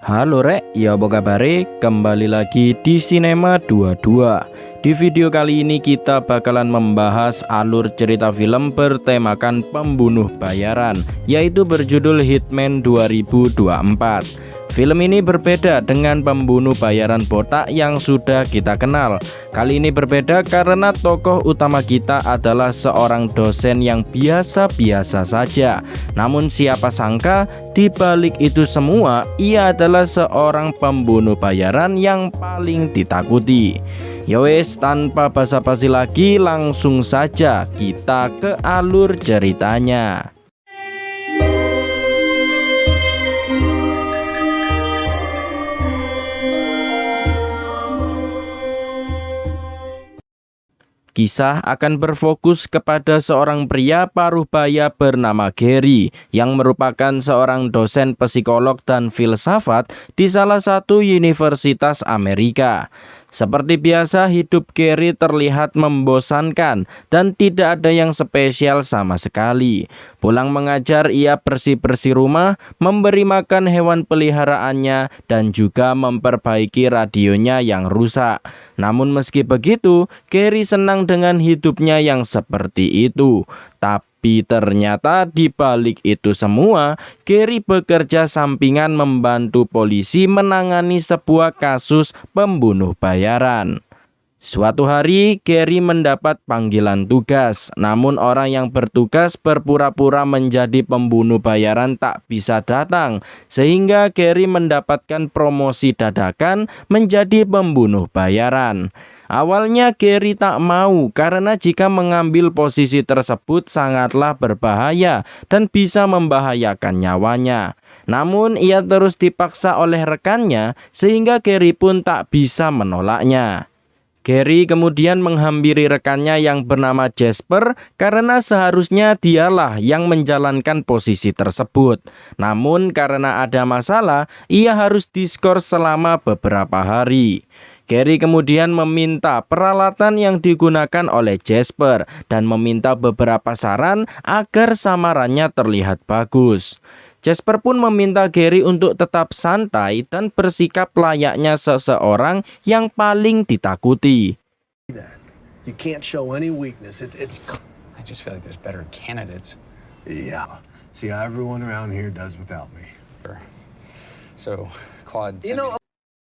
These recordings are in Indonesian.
Halo rek, ya apa kabare? Kembali lagi di Cinema 22. Di video kali ini kita bakalan membahas alur cerita film bertemakan pembunuh bayaran, yaitu berjudul Hitman 2024. Film ini berbeda dengan pembunuh bayaran botak yang sudah kita kenal. Kali ini berbeda karena tokoh utama kita adalah seorang dosen yang biasa-biasa saja. Namun siapa sangka di balik itu semua ia adalah seorang pembunuh bayaran yang paling ditakuti. Yowes, tanpa basa-basi lagi langsung saja kita ke alur ceritanya. Kisah akan berfokus kepada seorang pria paruh baya bernama Gary yang merupakan seorang dosen psikolog dan filsafat di salah satu universitas Amerika. Seperti biasa, hidup Gary terlihat membosankan dan tidak ada yang spesial sama sekali. Pulang mengajar, ia bersih-bersih rumah, memberi makan hewan peliharaannya, dan juga memperbaiki radionya yang rusak. Namun meski begitu, Gary senang dengan hidupnya yang seperti itu. Tapi ternyata di balik itu semua, Gary bekerja sampingan membantu polisi menangani sebuah kasus pembunuh bayaran. Suatu hari, Gary mendapat panggilan tugas. Namun orang yang bertugas berpura-pura menjadi pembunuh bayaran tak bisa datang, sehingga Gary mendapatkan promosi dadakan menjadi pembunuh bayaran. Awalnya Gary tak mau karena jika mengambil posisi tersebut sangatlah berbahaya dan bisa membahayakan nyawanya. Namun ia terus dipaksa oleh rekannya sehingga Gary pun tak bisa menolaknya. Gary kemudian menghampiri rekannya yang bernama Jasper karena seharusnya dialah yang menjalankan posisi tersebut. Namun karena ada masalah, ia harus diskors selama beberapa hari. Gary kemudian meminta peralatan yang digunakan oleh Jasper dan meminta beberapa saran agar samarannya terlihat bagus. Jasper pun meminta Gary untuk tetap santai dan bersikap layaknya seseorang yang paling ditakuti. You can't show any weakness. I just feel like there's better candidates. Yeah. See how everyone around here does without me. So, Claude,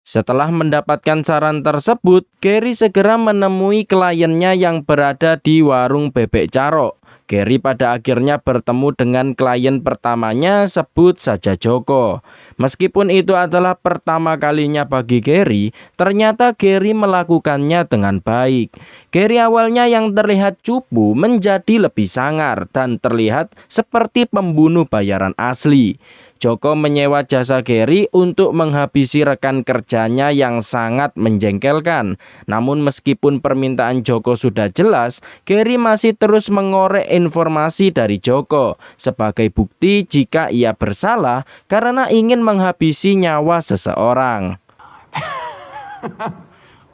Setelah mendapatkan saran tersebut, Gary segera menemui kliennya yang berada di warung bebek Carok. Gary pada akhirnya bertemu dengan klien pertamanya, sebut saja Joko. Meskipun itu adalah pertama kalinya bagi Gary, ternyata Gary melakukannya dengan baik. Gary awalnya yang terlihat cupu menjadi lebih sangar dan terlihat seperti pembunuh bayaran asli. Joko menyewa jasa Gary untuk menghabisi rekan kerjanya yang sangat menjengkelkan. Namun meskipun permintaan Joko sudah jelas, Gary masih terus mengorek informasi dari Joko sebagai bukti jika ia bersalah karena ingin menghabisi nyawa seseorang.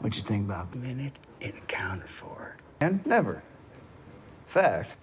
What you think about the minute it accounted for? and never. Fact.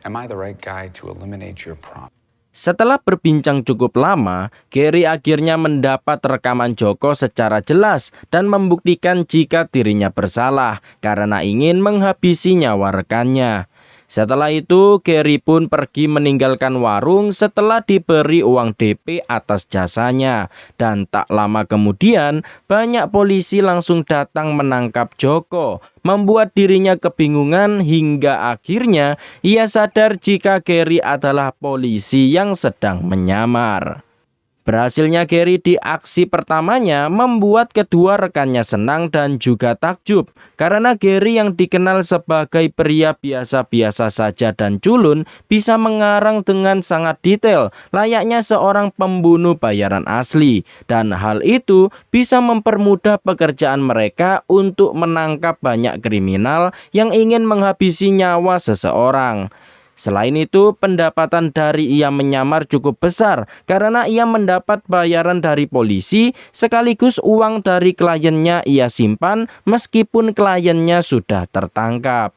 Am I the right guy to eliminate your problem? Setelah berbincang cukup lama, Gary akhirnya mendapat rekaman Joko secara jelas dan membuktikan jika dirinya bersalah karena ingin menghabisi nyawa rekannya. Setelah itu, Gary pun pergi meninggalkan warung setelah diberi uang DP atas jasanya. Dan tak lama kemudian, banyak polisi langsung datang menangkap Joko, membuat dirinya kebingungan hingga akhirnya ia sadar jika Gary adalah polisi yang sedang menyamar. Berhasilnya Gary di aksi pertamanya membuat kedua rekannya senang dan juga takjub karena Gary yang dikenal sebagai pria biasa-biasa saja dan culun bisa mengarang dengan sangat detail layaknya seorang pembunuh bayaran asli, dan hal itu bisa mempermudah pekerjaan mereka untuk menangkap banyak kriminal yang ingin menghabisi nyawa seseorang. Selain itu, pendapatan dari ia menyamar cukup besar karena ia mendapat bayaran dari polisi sekaligus uang dari kliennya ia simpan meskipun kliennya sudah tertangkap.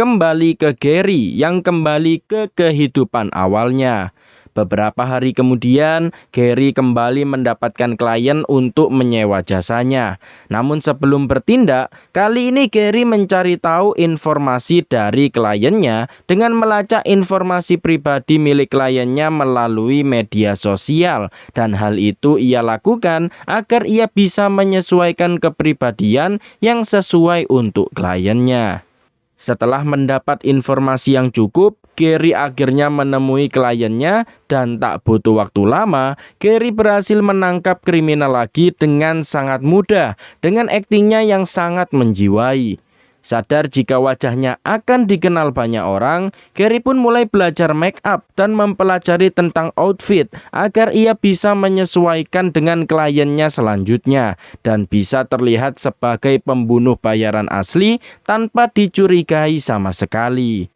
Kembali ke Gary yang kembali ke kehidupan awalnya. Beberapa hari kemudian, Gary kembali mendapatkan klien untuk menyewa jasanya. Namun sebelum bertindak, kali ini Gary mencari tahu informasi dari kliennya dengan melacak informasi pribadi milik kliennya melalui media sosial. Dan hal itu ia lakukan agar ia bisa menyesuaikan kepribadian yang sesuai untuk kliennya. Setelah mendapat informasi yang cukup, Gary akhirnya menemui kliennya dan tak butuh waktu lama, Gary berhasil menangkap kriminal lagi dengan sangat mudah dengan aktingnya yang sangat menjiwai. Sadar jika wajahnya akan dikenal banyak orang, Gary pun mulai belajar make up dan mempelajari tentang outfit agar ia bisa menyesuaikan dengan kliennya selanjutnya dan bisa terlihat sebagai pembunuh bayaran asli tanpa dicurigai sama sekali.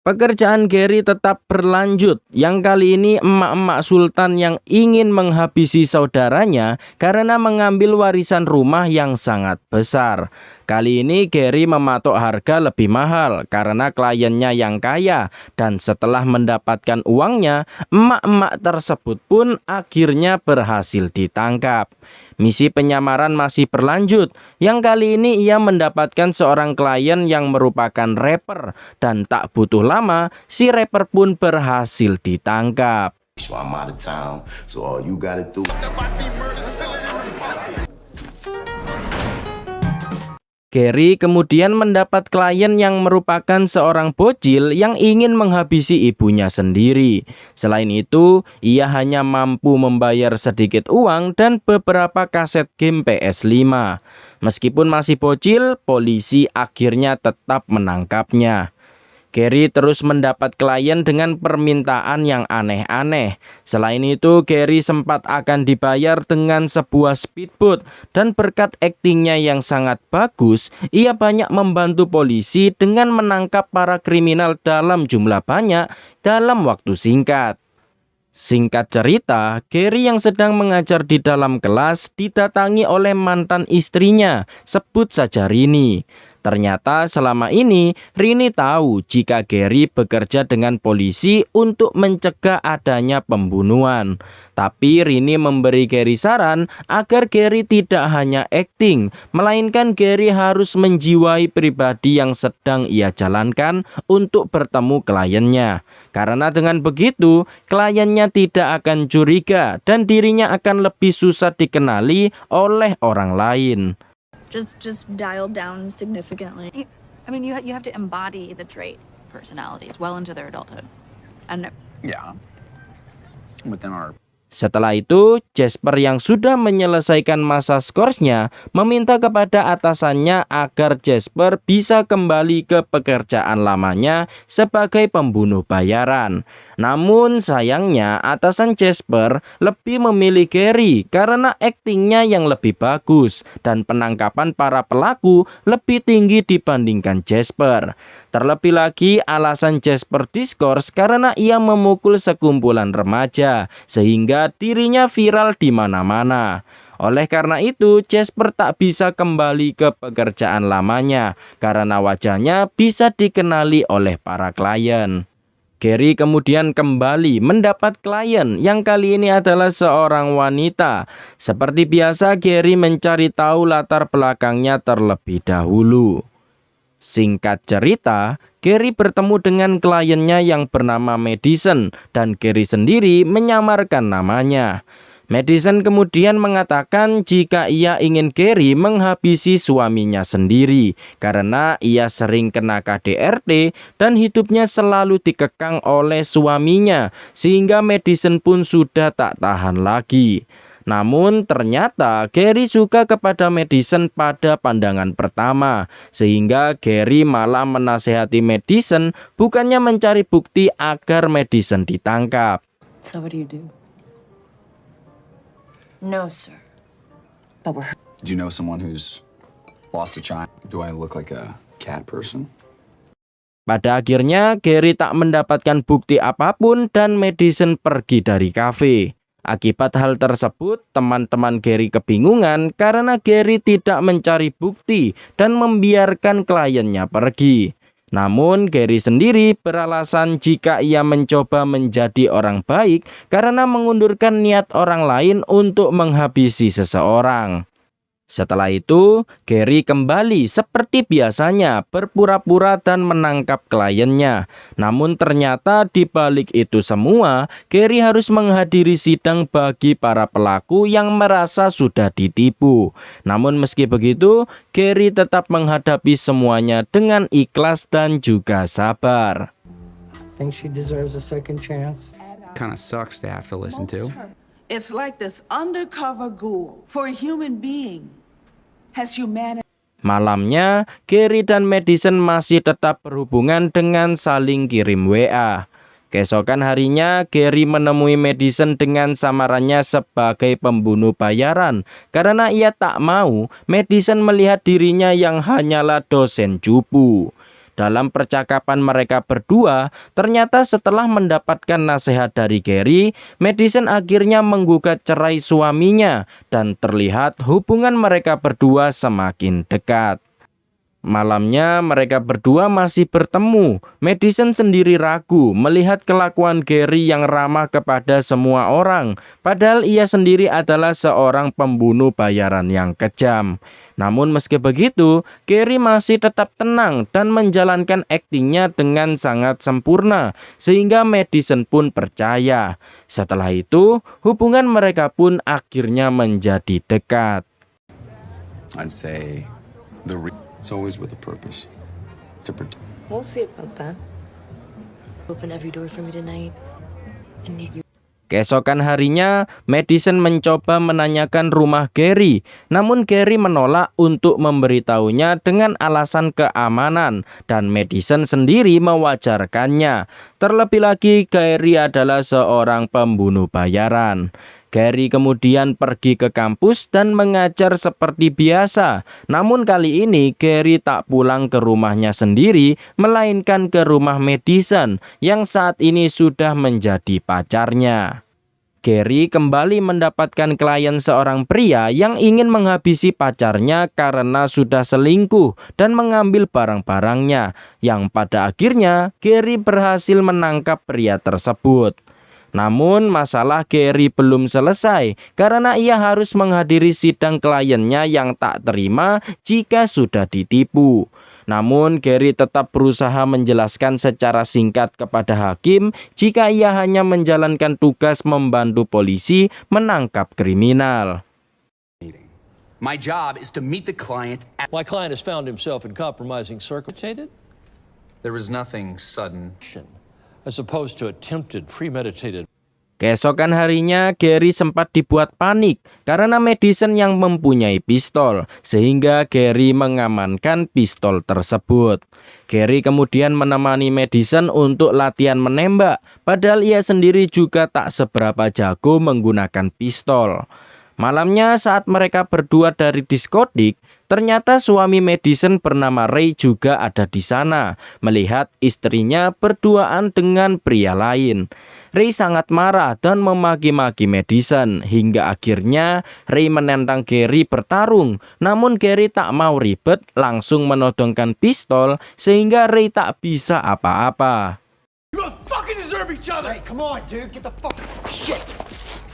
Pekerjaan Gary tetap berlanjut, yang kali ini emak-emak sultan yang ingin menghabisi saudaranya karena mengambil warisan rumah yang sangat besar. Kali ini Gary mematok harga lebih mahal karena kliennya yang kaya, dan setelah mendapatkan uangnya, emak-emak tersebut pun akhirnya berhasil ditangkap. Misi penyamaran masih berlanjut, yang kali ini ia mendapatkan seorang klien yang merupakan rapper, dan tak butuh lama si rapper pun berhasil ditangkap. So I'm out of town, so all you gotta do. Gary kemudian mendapat klien yang merupakan seorang bocil yang ingin menghabisi ibunya sendiri. Selain itu, ia hanya mampu membayar sedikit uang dan beberapa kaset game PS5. Meskipun masih bocil, polisi akhirnya tetap menangkapnya. Gary terus mendapat klien dengan permintaan yang aneh-aneh. Selain itu, Gary sempat akan dibayar dengan sebuah speedboat, dan berkat aktingnya yang sangat bagus, ia banyak membantu polisi dengan menangkap para kriminal dalam jumlah banyak dalam waktu singkat. Singkat cerita, Gary yang sedang mengajar di dalam kelas didatangi oleh mantan istrinya, sebut saja Rini. Ternyata selama ini Rini tahu jika Gary bekerja dengan polisi untuk mencegah adanya pembunuhan. Tapi Rini memberi Gary saran agar Gary tidak hanya akting, melainkan Gary harus menjiwai pribadi yang sedang ia jalankan untuk bertemu kliennya. Karena dengan begitu, kliennya tidak akan curiga dan dirinya akan lebih susah dikenali oleh orang lain. Just dialed down significantly. I mean, you have to embody the trait personalities well into their adulthood. And Yeah. Within our Setelah itu, Jasper yang sudah menyelesaikan masa skorsnya meminta kepada atasannya agar Jasper bisa kembali ke pekerjaan lamanya sebagai pembunuh bayaran. Namun sayangnya atasan Jasper lebih memilih Gary karena aktingnya yang lebih bagus dan penangkapan para pelaku lebih tinggi dibandingkan Jasper. Terlebih lagi alasan Jasper diskors karena ia memukul sekumpulan remaja sehingga dirinya viral di mana-mana. Oleh karena itu, Jasper tak bisa kembali ke pekerjaan lamanya karena wajahnya bisa dikenali oleh para klien. Gary kemudian kembali mendapat klien yang kali ini adalah seorang wanita. Seperti biasa, Gary mencari tahu latar belakangnya terlebih dahulu. Singkat cerita, Gary bertemu dengan kliennya yang bernama Madison dan Gary sendiri menyamarkan namanya. Madison kemudian mengatakan jika ia ingin Gary menghabisi suaminya sendiri karena ia sering kena KDRT dan hidupnya selalu dikekang oleh suaminya sehingga Madison pun sudah tak tahan lagi. Namun ternyata Gary suka kepada Madison pada pandangan pertama, sehingga Gary malah menasehati Madison bukannya mencari bukti agar Madison ditangkap. so what do you do? No, sir. But we're Do you know someone who's lost a child? Do I look like a cat person? Pada akhirnya Gary tak mendapatkan bukti apapun dan Madison pergi dari kafe. Akibat hal tersebut, teman-teman Gary kebingungan karena Gary tidak mencari bukti dan membiarkan kliennya pergi. Namun Gary sendiri beralasan jika ia mencoba menjadi orang baik karena mengundurkan niat orang lain untuk menghabisi seseorang. Setelah itu, Gary kembali seperti biasanya berpura-pura dan menangkap kliennya. Namun ternyata di balik itu semua, Gary harus menghadiri sidang bagi para pelaku yang merasa sudah ditipu. Namun meski begitu, Gary tetap menghadapi semuanya dengan ikhlas dan juga sabar. Think she deserves a second chance? Kind of sucks to have to listen to. It's like this undercover ghoul for a human being has humanity. Malamnya, Gary dan Madison masih tetap berhubungan dengan saling kirim WA. Keesokan harinya, Gary menemui Madison dengan samarannya sebagai pembunuh bayaran karena ia tak mau Madison melihat dirinya yang hanyalah dosen cupu. Dalam percakapan mereka berdua, ternyata setelah mendapatkan nasihat dari Gary, Madison akhirnya menggugat cerai suaminya dan terlihat hubungan mereka berdua semakin dekat. Malamnya mereka berdua masih bertemu. Madison sendiri ragu melihat kelakuan Gary yang ramah kepada semua orang, padahal ia sendiri adalah seorang pembunuh bayaran yang kejam. Namun meski begitu, Gary masih tetap tenang dan menjalankan aktingnya dengan sangat sempurna, sehingga Madison pun percaya. Setelah itu, hubungan mereka pun akhirnya menjadi dekat. I'd say it's always with a purpose. To protect. We'll see about that. Open every door for me tonight and make you. Keesokan harinya, Madison mencoba menanyakan rumah Gary, namun Gary menolak untuk memberitahunya dengan alasan keamanan, dan Madison sendiri mewajarkannya. Terlebih lagi, Gary adalah seorang pembunuh bayaran. Gary kemudian pergi ke kampus dan mengajar seperti biasa. Namun kali ini Gary tak pulang ke rumahnya sendiri, melainkan ke rumah Madison yang saat ini sudah menjadi pacarnya. Gary kembali mendapatkan klien seorang pria yang ingin menghabisi pacarnya karena sudah selingkuh dan mengambil barang-barangnya, yang pada akhirnya Gary berhasil menangkap pria tersebut. Namun masalah Gary belum selesai karena ia harus menghadiri sidang kliennya yang tak terima jika sudah ditipu. Namun Gary tetap berusaha menjelaskan secara singkat kepada hakim jika ia hanya menjalankan tugas membantu polisi menangkap kriminal. My job is to meet the client. My client has found himself in compromising circumstances. There was nothing sudden. As opposed to attempted, premeditated. Keesokan harinya, Gary sempat dibuat panik karena Madison yang mempunyai pistol, sehingga Gary mengamankan pistol tersebut. Gary kemudian menemani Madison untuk latihan menembak, padahal ia sendiri juga tak seberapa jago menggunakan pistol. Malamnya saat mereka berdua dari diskotik, ternyata suami Madison bernama Ray juga ada di sana, melihat istrinya berduaan dengan pria lain. Ray sangat marah dan memaki-maki Madison, hingga akhirnya Ray menentang Gary bertarung. Namun Gary tak mau ribet, langsung menodongkan pistol sehingga Ray tak bisa apa-apa. You both fucking deserve each other. Hey, come on, dude. Get the fuck shit.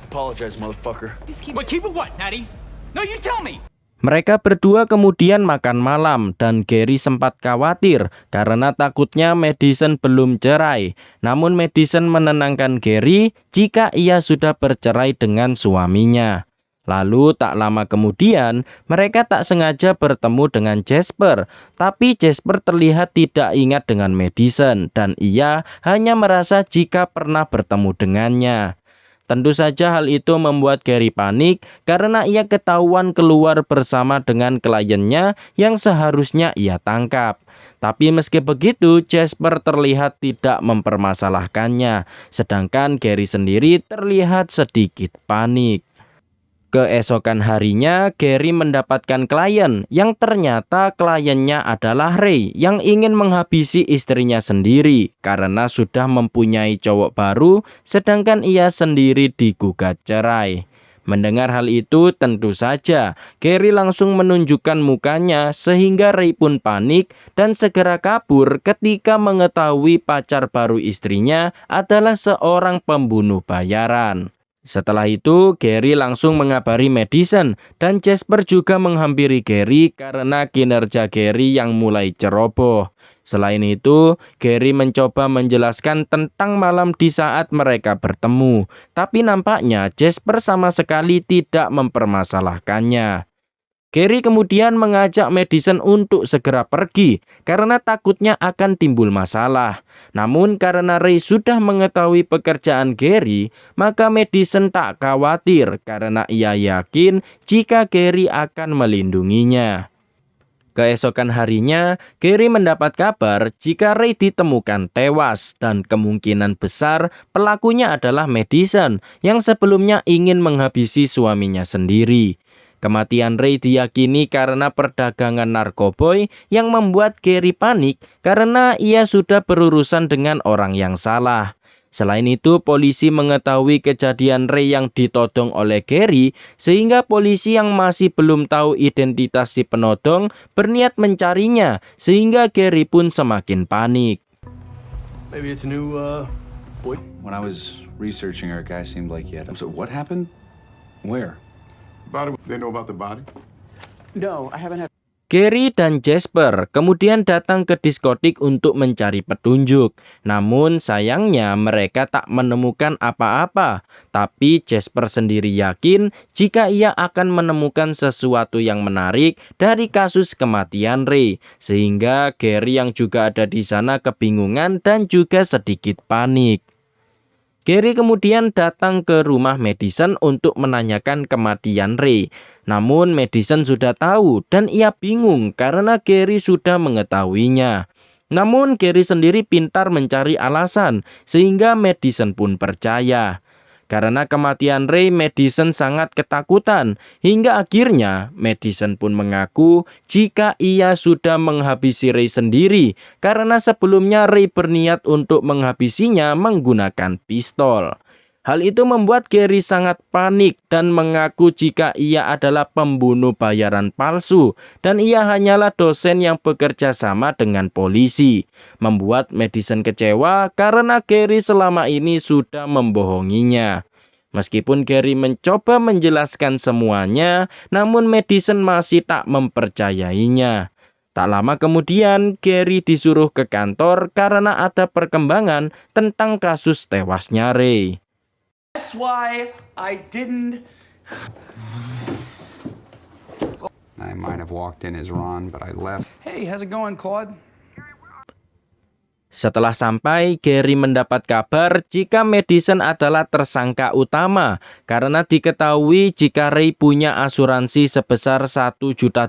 Apologize, motherfucker. Wait, keep it what, Natty? No, you tell me. Mereka berdua kemudian makan malam dan Gary sempat khawatir karena takutnya Madison belum cerai. Namun Madison menenangkan Gary jika ia sudah bercerai dengan suaminya. Lalu tak lama kemudian mereka tak sengaja bertemu dengan Jasper. Tapi Jasper terlihat tidak ingat dengan Madison dan ia hanya merasa jika pernah bertemu dengannya. Tentu saja hal itu membuat Gary panik karena ia ketahuan keluar bersama dengan kliennya yang seharusnya ia tangkap. Tapi meski begitu, Jasper terlihat tidak mempermasalahkannya, sedangkan Gary sendiri terlihat sedikit panik. Keesokan harinya, Gary mendapatkan klien yang ternyata kliennya adalah Ray yang ingin menghabisi istrinya sendiri karena sudah mempunyai cowok baru, sedangkan ia sendiri digugat cerai. Mendengar hal itu, tentu saja Gary langsung menunjukkan mukanya sehingga Ray pun panik dan segera kabur ketika mengetahui pacar baru istrinya adalah seorang pembunuh bayaran. Setelah itu, Gary langsung mengabari Madison dan Jasper juga menghampiri Gary karena kinerja Gary yang mulai ceroboh. Selain itu, Gary mencoba menjelaskan tentang malam di saat mereka bertemu, tapi nampaknya Jasper sama sekali tidak mempermasalahkannya. Gary kemudian mengajak Madison untuk segera pergi karena takutnya akan timbul masalah. Namun karena Ray sudah mengetahui pekerjaan Gary, maka Madison tak khawatir karena ia yakin jika Gary akan melindunginya. Keesokan harinya, Gary mendapat kabar jika Ray ditemukan tewas dan kemungkinan besar pelakunya adalah Madison yang sebelumnya ingin menghabisi suaminya sendiri. Kematian Ray diyakini karena perdagangan narkoboy yang membuat Gary panik karena ia sudah berurusan dengan orang yang salah. Selain itu, polisi mengetahui kejadian Ray yang ditodong oleh Gary, sehingga polisi yang masih belum tahu identitas si penodong berniat mencarinya, sehingga Gary pun semakin panik. Maybe it's a new, boy. When I was researching her, a guy seemed like he had. So what happened? Where? Body, they know about the body? No, I haven't had. Gary dan Jasper kemudian datang ke diskotik untuk mencari petunjuk. Namun sayangnya mereka tak menemukan apa-apa. Tapi Jasper sendiri yakin jika ia akan menemukan sesuatu yang menarik dari kasus kematian Ray. Sehingga Gary yang juga ada di sana kebingungan dan juga sedikit panik. Gary kemudian datang ke rumah Madison untuk menanyakan kematian Ray. Namun Madison sudah tahu dan ia bingung karena Gary sudah mengetahuinya. Namun Gary sendiri pintar mencari alasan sehingga Madison pun percaya. Karena kematian Ray, Madison sangat ketakutan hingga akhirnya Madison pun mengaku jika ia sudah menghabisi Ray sendiri karena sebelumnya Ray berniat untuk menghabisinya menggunakan pistol. Hal itu membuat Gary sangat panik dan mengaku jika ia adalah pembunuh bayaran palsu dan ia hanyalah dosen yang bekerja sama dengan polisi. Membuat Madison kecewa karena Gary selama ini sudah membohonginya. Meskipun Gary mencoba menjelaskan semuanya, namun Madison masih tak mempercayainya. Tak lama kemudian, Gary disuruh ke kantor karena ada perkembangan tentang kasus tewasnya Ray. That's why I didn't. I might have walked in as Ron, but I left. Hey, how's it going, Claude? Setelah sampai, Gary mendapat kabar jika Madison adalah tersangka utama karena diketahui jika Ray punya asuransi sebesar $1 juta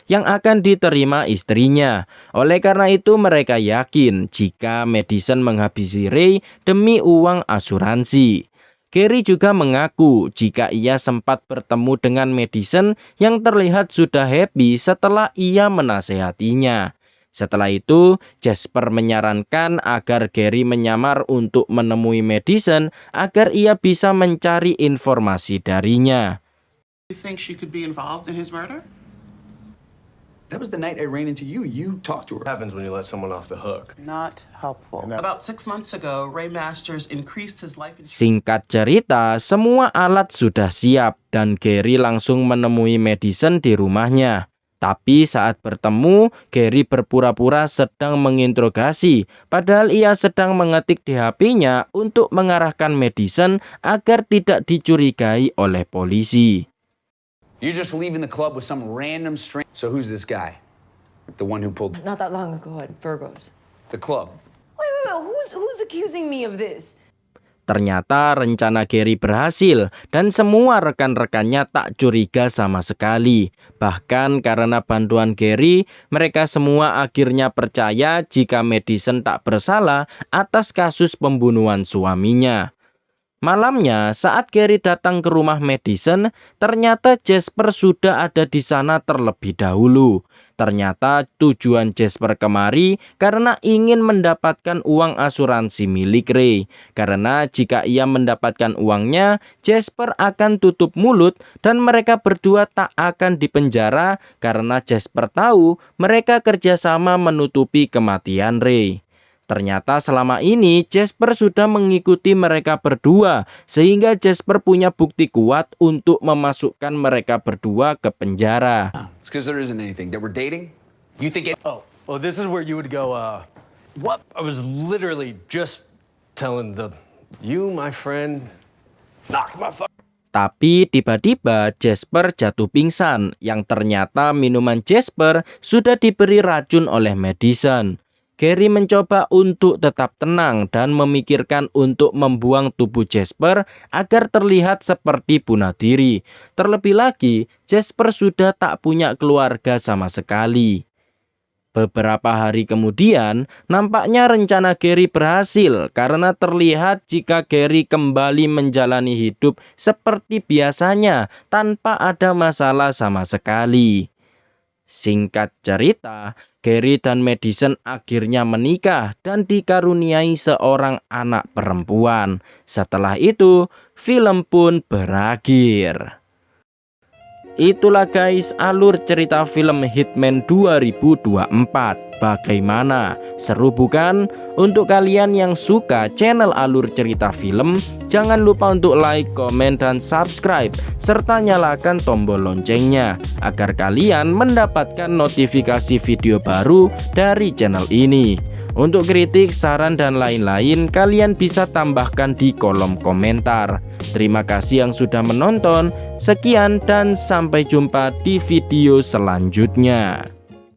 yang akan diterima istrinya. Oleh karena itu mereka yakin jika Madison menghabisi Ray demi uang asuransi. Gary juga mengaku jika ia sempat bertemu dengan Madison yang terlihat sudah happy setelah ia menasehatinya. Setelah itu, Jasper menyarankan agar Gary menyamar untuk menemui Madison agar ia bisa mencari informasi darinya. You think she could be involved in his murder? That was the night I ran into you. You talked to her. What happens when you let someone off the hook? Not helpful. About 6 months ago, Ray Masters increased his life insurance. Singkat cerita, semua alat sudah siap dan Gary langsung menemui Madison di rumahnya. Tapi saat bertemu, Gary berpura-pura sedang menginterogasi, padahal ia sedang mengetik di HP-nya untuk mengarahkan Madison agar tidak dicurigai oleh polisi. You're just leaving the club with some random stranger. So who's this guy? The one who pulled Not that long ago at Virgo's. the club? Wait, who's accusing me of this? Ternyata rencana Gary berhasil dan semua rekan-rekannya tak curiga sama sekali. Bahkan karena bantuan Gary, mereka semua akhirnya percaya jika Madison tak bersalah atas kasus pembunuhan suaminya. Malamnya, saat Gary datang ke rumah Madison, ternyata Jasper sudah ada di sana terlebih dahulu. Ternyata tujuan Jasper kemari karena ingin mendapatkan uang asuransi milik Ray. Karena jika ia mendapatkan uangnya, Jasper akan tutup mulut dan mereka berdua tak akan dipenjara karena Jasper tahu mereka kerjasama menutupi kematian Ray. Ternyata selama ini Jasper sudah mengikuti mereka berdua sehingga Jasper punya bukti kuat untuk memasukkan mereka berdua ke penjara. It's because there isn't anything. That we're dating? You think it... Oh, this is where you would go, what? I was literally just telling you, my friend, knock my fuck. Tapi tiba-tiba Jasper jatuh pingsan yang ternyata minuman Jasper sudah diberi racun oleh Madison. Gary mencoba untuk tetap tenang dan memikirkan untuk membuang tubuh Jasper agar terlihat seperti bunuh diri. Terlebih lagi, Jasper sudah tak punya keluarga sama sekali. Beberapa hari kemudian, nampaknya rencana Gary berhasil karena terlihat jika Gary kembali menjalani hidup seperti biasanya tanpa ada masalah sama sekali. Singkat cerita, Gary dan Madison akhirnya menikah dan dikaruniai seorang anak perempuan. Setelah itu, film pun berakhir. Itulah guys alur cerita film Hitman 2024. Bagaimana? Seru bukan? Untuk kalian yang suka channel alur cerita film, jangan lupa untuk like, komen, dan subscribe serta nyalakan tombol loncengnya agar kalian mendapatkan notifikasi video baru dari channel ini. Untuk kritik, saran, dan lain-lain kalian bisa tambahkan di kolom komentar. Terima kasih yang sudah menonton. Sekian dan sampai jumpa di video selanjutnya.